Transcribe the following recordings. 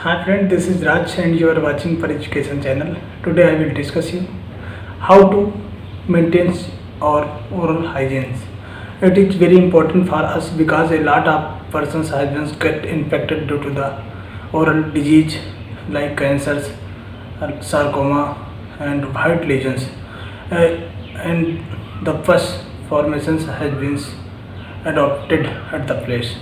Hi friend, this is Raj and you are watching for Education channel. Today I will discuss you how to maintain our oral hygiene. It is very important for us because a lot of persons hygiene get infected due to the oral disease like cancers, sarcoma and white lesions. And the first formations has been adopted at the place.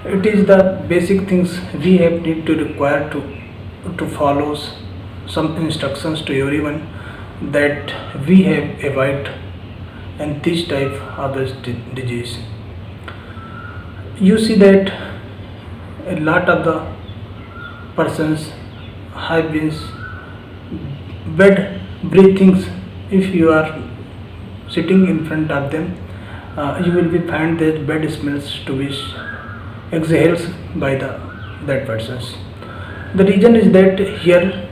It is the basic things we have need to require to follow some instructions to everyone that we have avoid and this type of this disease. You see that a lot of the persons have been bad breathings. If you are sitting in front of them, you will be find that bad smells to be exhales by the that persons. The reason is that here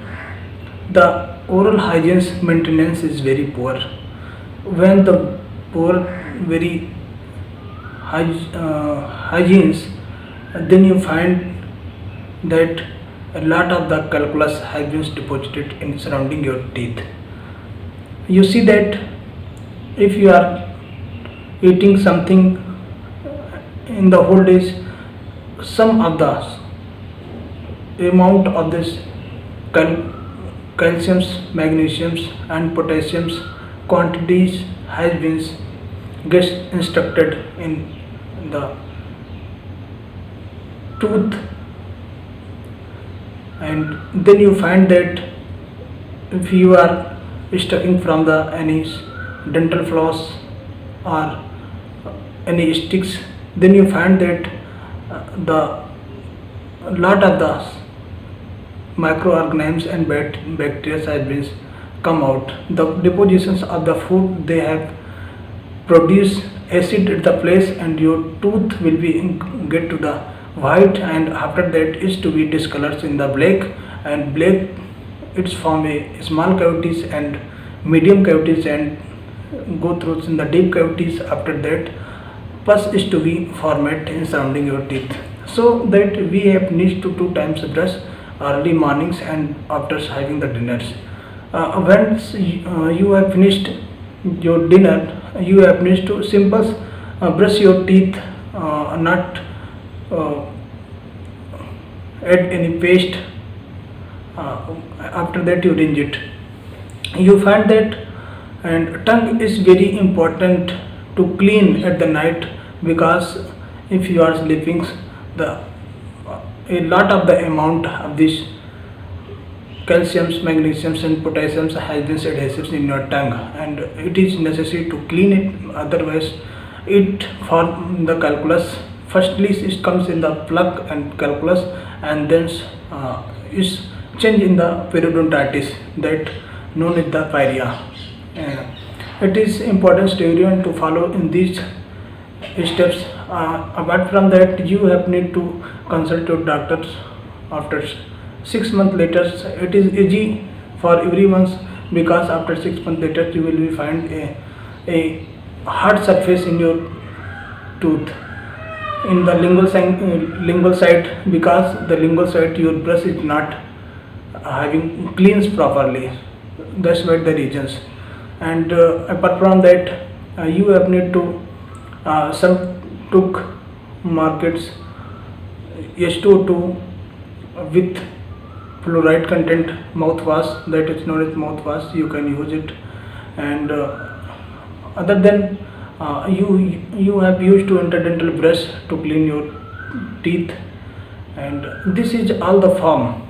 the oral hygiene maintenance is very poor. When the poor very hygienes, then you find that a lot of the calculus has been deposited in surrounding your teeth. You see that if you are eating something in the whole days, some of the amount of this calciums, magnesiums and potassiums quantities has been gets instructed in the tooth, and then you find that if you are stucking from the any dental floss or any sticks, then you find that the lot of the microorganisms and bacteria have been come out. The depositions of the food, they have produced acid at the place and your tooth will be get to the white, and after that is to be discolored in the black, and black it's form a small cavities and medium cavities and go through in the deep cavities. After that pus is to be formed in surrounding your teeth, so that we have need to two times brush early mornings and after having the dinners. Once you have finished your dinner, you have need to simple brush your teeth, not add any paste. After that you rinse it. You find that, and tongue is very important to clean at the night, because if you are sleeping, the a lot of the amount of this calciums, magnesiums and potassiums has been adhesives in your tongue, and it is necessary to clean it. Otherwise it form the calculus. Firstly it comes in the plaque and calculus, and then is change in the periodontitis, that known as the pyorrhea. It is important to everyone to follow in these steps. Apart from that, you have need to consult your doctors after 6 months later. It is easy for everyone, because after 6 months later you will be find a hard surface in your tooth in the lingual side, because the lingual side your brush is not having cleans properly. That's why the reasons. And apart from that, you have need to some took markets H2O2 with fluoride content mouthwash, that is known as mouthwash. You can use it. And other than you have used to interdental brush to clean your teeth, and this is all the form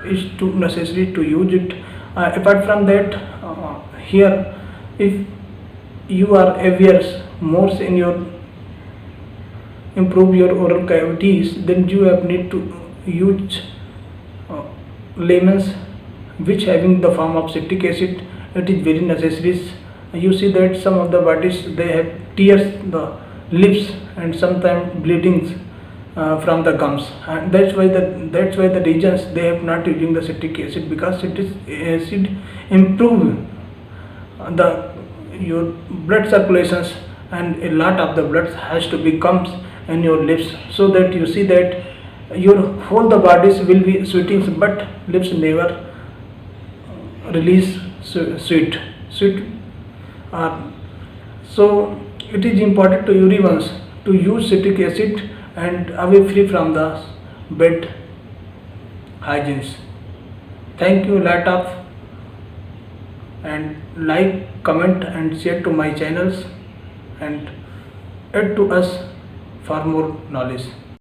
is too necessary to use it. Apart from that, here if you are aware more in your improve your oral cavities, then you have need to use lemons which having the form of citric acid. It is very necessary. You see that some of the bodies, they have tears the lips and sometimes bleedings from the gums, and that's why the regions they have not using the citric acid, because citric acid improve the your blood circulations, and a lot of the blood has to be comes in your lips, so that you see that your whole the bodies will be sweating, but lips never release sweet. uh, so it is important to everyone to use citric acid and away free from the bed hygiene. Thank you lot of, and like, comment and share to my channels, and add to us for more knowledge.